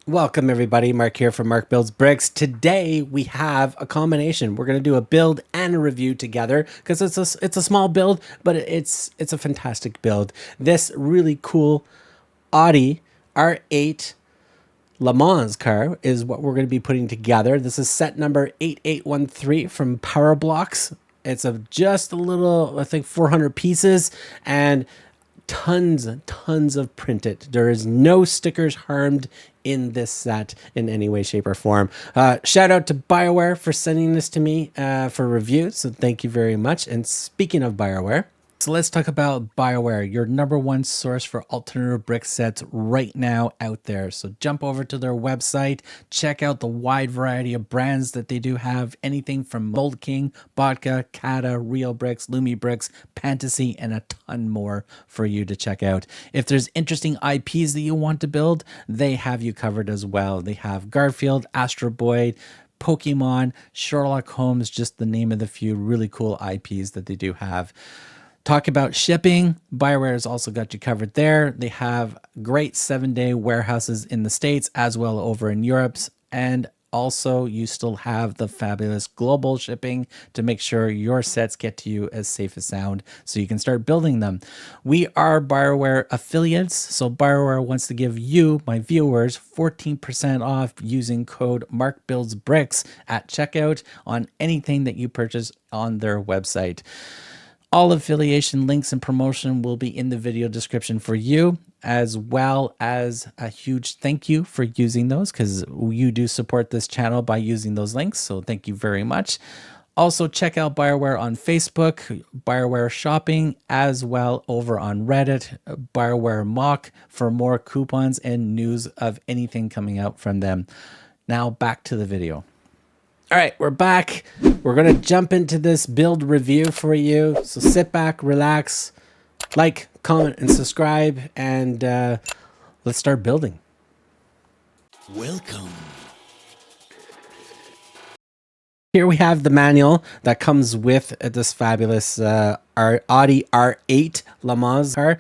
Welcome everybody, Mark here from Mark Builds Bricks. Today we have a combination. We're going to do a build and a review together because it's a small build, but it's a fantastic build. This really cool Audi R8 Le Mans car is what we're going to be putting together. This is set number 8813 from PowerBlocks. It's of just a little, I think 400 pieces and tons of printed. There is no stickers harmed in this set in any way, shape, or form. Shout out to Barweer for sending this to me for review. So thank you very much. And speaking of Barweer, so let's talk about Barweer, your #1 source for alternative brick sets right now out there. So jump over to their website, check out the wide variety of brands that they do have, anything from Mold King, Vodka, Cada, reobrix, LumiBricks, Pantasy, and a ton more for you to check out. If there's interesting IPs that you want to build, they have you covered as well. They have Garfield, Astro Boy, Pokemon, Sherlock Holmes, just the name of the few really cool IPs that they do have. Talk about shipping. Barweer has also got you covered there. They have great 7-day warehouses in the States as well over in Europe. And also you still have the fabulous global shipping to make sure your sets get to you as safe as sound so you can start building them. We are Barweer affiliates. So Barweer wants to give you, my viewers, 14% off using code MarkBuildsBricks at checkout on anything that you purchase on their website. All affiliation links and promotion will be in the video description for you, as well as a huge thank you for using those because you do support this channel by using those links. So thank you very much. Also check out Barweer on Facebook, Barweer Shopping, as well over on Reddit, Barweer Mock for more coupons and news of anything coming out from them. Now back to the video. All right, we're back. We're going to jump into this build review for you. So sit back, relax, like, comment, and subscribe, and let's start building. Welcome. Here we have the manual that comes with this fabulous Audi R8 Le Mans car.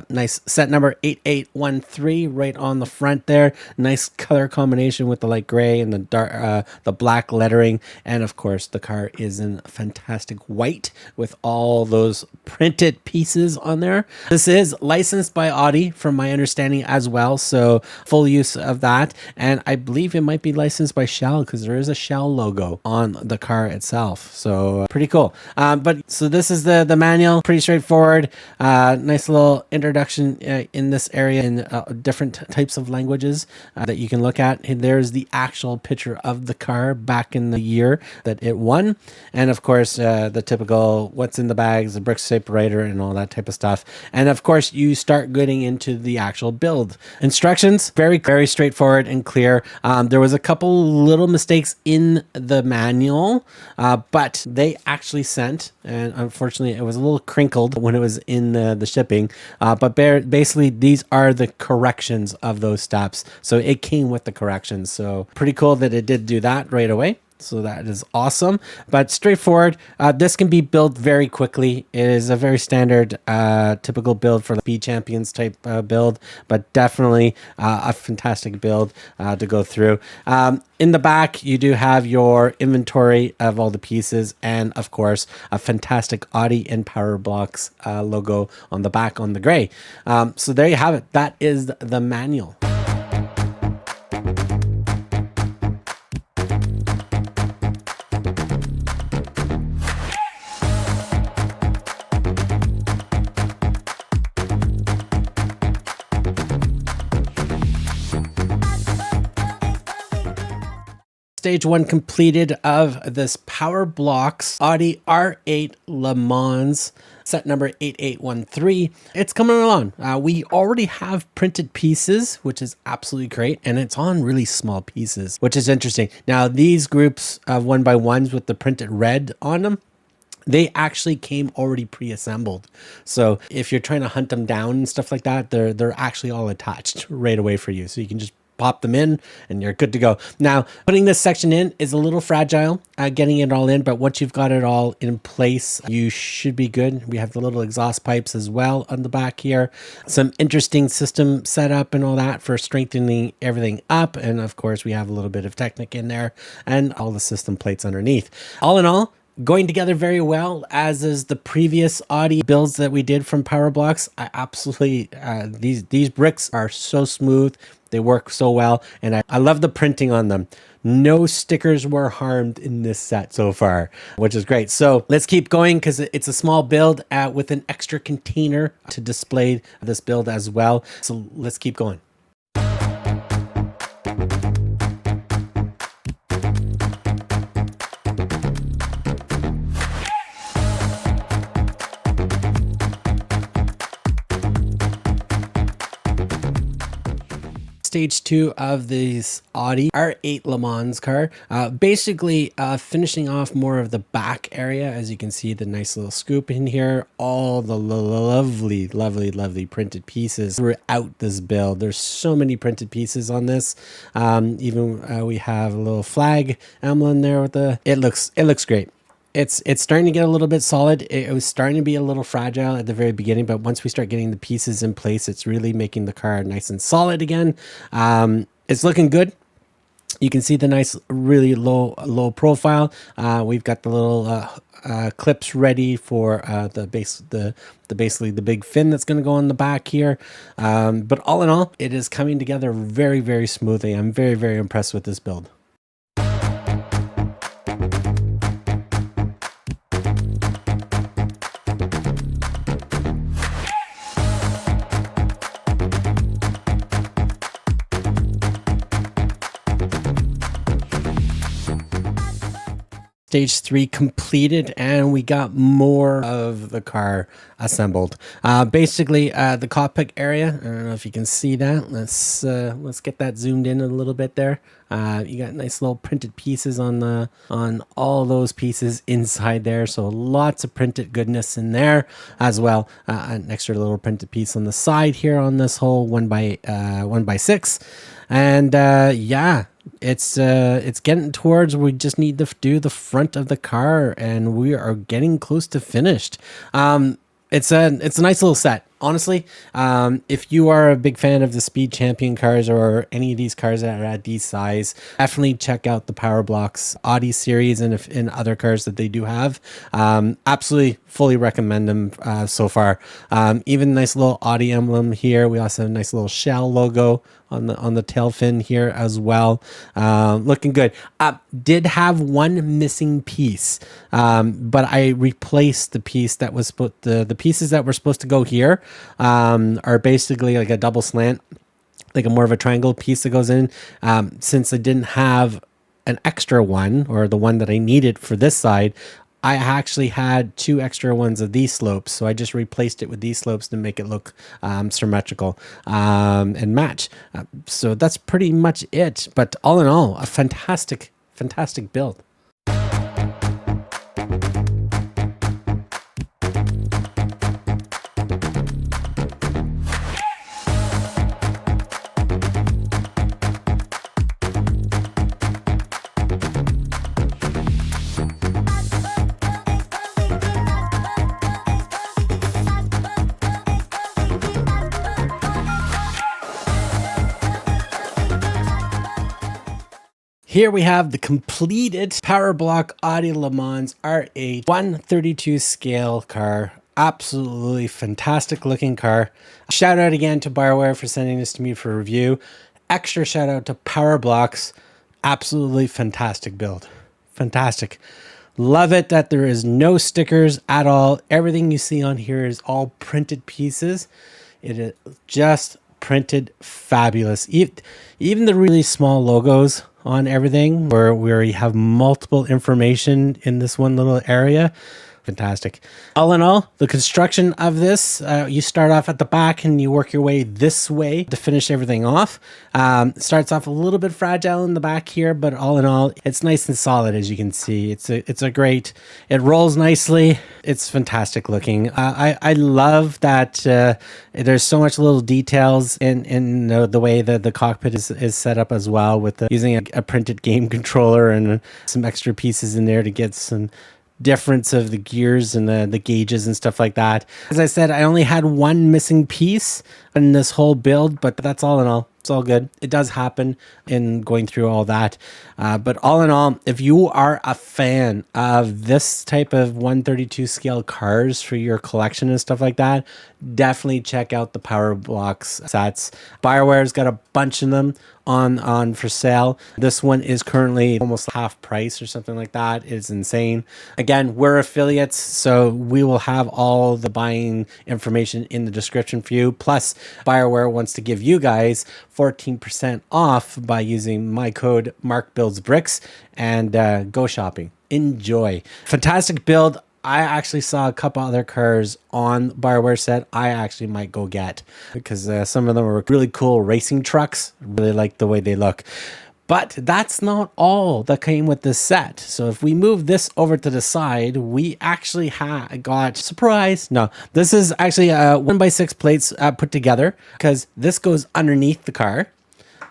Nice set number 8813 right on the front there. Nice color combination with the light gray and the dark, the black lettering. And of course, the car is in fantastic white with all those printed pieces on there. This is licensed by Audi from my understanding as well. So full use of that. And I believe it might be licensed by Shell because there is a Shell logo on the car itself. So pretty cool. So this is the manual, pretty straightforward. Nice little introduction in this area in different types of languages that you can look at. And there's the actual picture of the car back in the year that it won. And of course, the typical what's in the bags, the brick separator and all that type of stuff. And of course, you start getting into the actual build. Instructions, very straightforward and clear. There was a couple little mistakes in the manual, but they actually sent, and unfortunately it was a little crinkled when it was in the shipping, but basically these are the corrections of those steps. So it came with the corrections. So pretty cool that it did do that right away. So that is awesome, but straightforward. This can be built very quickly. It is a very standard, typical build for the B Champions type build, but definitely a fantastic build to go through. In the back, you do have your inventory of all the pieces, and of course, a fantastic Audi and PowerBlocks logo on the back on the gray. So there you have it. That is the manual. Stage 1 completed of this PowerBlocks Audi R8 Le Mans set number 8813. It's coming along. We already have printed pieces, which is absolutely great, and it's on really small pieces, which is interesting. Now these groups of 1x1s with the printed red on them, they actually came already pre-assembled. So if you're trying to hunt them down and stuff like that, they're actually all attached right away for you. So you can just pop them in, and you're good to go. Now, putting this section in is a little fragile, getting it all in, but once you've got it all in place, you should be good. We have the little exhaust pipes as well on the back here. Some interesting system setup and all that for strengthening everything up. And of course, we have a little bit of Technic in there and all the system plates underneath. All in all, going together very well, as is the previous Audi builds that we did from PowerBlocks. I absolutely, these bricks are so smooth. They work so well, and I love the printing on them. No stickers were harmed in this set so far, which is great. So let's keep going because it's a small build with an extra container to display this build as well. So let's keep going. Stage 2 of this Audi R8 Le Mans car. Basically finishing off more of the back area. As you can see, the nice little scoop in here, all the lovely printed pieces throughout this build. There's so many printed pieces on this. Even we have a little flag emblem there with it looks great. It's starting to get a little bit solid. It was starting to be a little fragile at the very beginning, but once we start getting the pieces in place, it's really making the car nice and solid again. It's looking good. You can see the nice, really low profile. We've got the little clips ready for basically the big fin that's going to go on the back here. But all in all, it is coming together very smoothly. I'm very impressed with this build. Stage 3 completed, and we got more of the car assembled. Basically, the cockpit area. I don't know if you can see that. Let's get that zoomed in a little bit there. You got nice little printed pieces on all those pieces inside there. So lots of printed goodness in there as well. An extra little printed piece on the side here on this whole 1x6, and yeah. It's getting towards, we just need to do the front of the car, and we are getting close to finished. It's a nice little set. Honestly, if you are a big fan of the Speed Champion cars or any of these cars that are at these size, definitely check out the PowerBlocks Audi series and other cars that they do have. Absolutely fully recommend them so far. Even nice little Audi emblem here. We also have a nice little Shell logo on the tail fin here as well. Looking good. Did have one missing piece, but I replaced the piece that was the pieces that were supposed to go here. Are basically like a double slant, like a more of a triangle piece that goes in. Since I didn't have an extra one, or the one that I needed for this side, I actually had 2 extra ones of these slopes, so I just replaced it with these slopes to make it look symmetrical and match. So that's pretty much it. But all in all, a fantastic build. Here we have the completed PowerBlock Audi Le Mans R8 132 scale car. Absolutely fantastic looking car. Shout out again to Barweer for sending this to me for review. Extra shout out to PowerBlocks. Absolutely fantastic build. Fantastic. Love it that there is no stickers at all. Everything you see on here is all printed pieces. It is just printed fabulous. Even the really small logos on everything where you have multiple information in this one little area. fantastic. All in all, the construction of this, you start off at the back and you work your way this way to finish everything off. Starts off a little bit fragile in the back here, but all in all, it's nice and solid, as you can see. It's a great, it rolls nicely. It's fantastic looking. I love that there's so much little details in the way that the cockpit is set up as well, with using a printed game controller and some extra pieces in there to get some difference of the gears and the gauges and stuff like that. As I said, I only had one missing piece in this whole build, but that's all in all. It's all good. It does happen in going through all that. But all in all, if you are a fan of this type of 132 scale cars for your collection and stuff like that, definitely check out the PowerBlock sets. Barweer's got a bunch of them on for sale. This one is currently almost half price or something like that. It's insane. Again, we're affiliates, so we will have all the buying information in the description for you. Plus, Barweer wants to give you guys 14% off by using my code MarkBuildsBricks and go shopping. Enjoy. Fantastic build. I actually saw a couple other cars on Barweer set I actually might go get, because some of them were really cool racing trucks. Really like the way they look. But that's not all that came with this set. So if we move this over to the side, we actually got, surprise. No, this is actually 1x6 plates put together, because this goes underneath the car.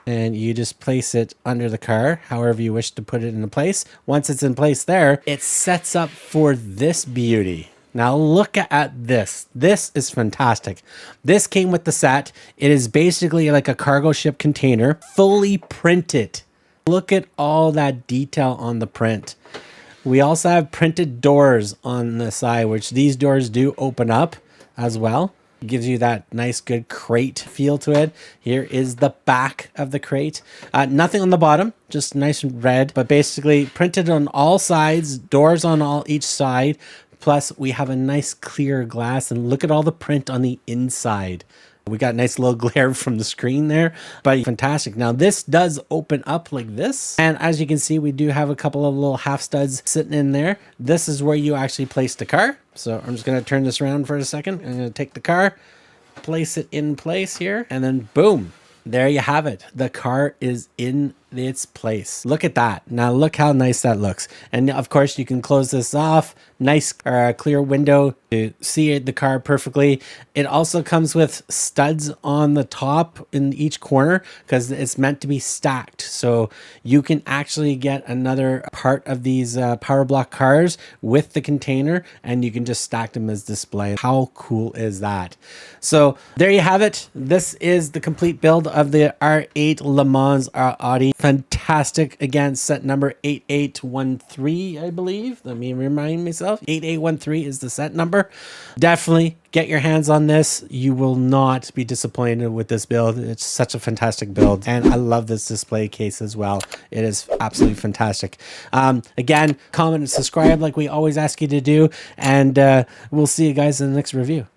And you just place it under the car, however you wish to put it into place. Once it's in place there, it sets up for this beauty. Now look at this. This is fantastic. This came with the set. It is basically like a cargo ship container, fully printed. Look at all that detail on the print. We also have printed doors on the side, which these doors do open up as well. It gives you that nice, good crate feel to it. Here is the back of the crate. Nothing on the bottom, just nice and red, but basically printed on all sides, doors on each side. Plus, we have a nice clear glass, and look at all the print on the inside. We got a nice little glare from the screen there, but fantastic. Now this does open up like this. And as you can see, we do have a couple of little half studs sitting in there. This is where you actually place the car. So I'm just going to turn this around for a second. I'm going to take the car, place it in place here, and then boom, there you have it. The car is in its place. Look at that. Now look how nice that looks. And of course you can close this off. Nice clear window to see the car perfectly. It also comes with studs on the top in each corner, because it's meant to be stacked. So you can actually get another part of these PowerBlock cars with the container, and you can just stack them as display. How cool is that? So there you have it. This is the complete build of the R8 Le Mans Audi. Fantastic. Again, set number 8813, I believe. Let me remind myself. 8813 is the set number. Definitely get your hands on this. You will not be disappointed with this build. It's such a fantastic build. And I love this display case as well. It is absolutely fantastic. Again, comment and subscribe like we always ask you to do. And we'll see you guys in the next review.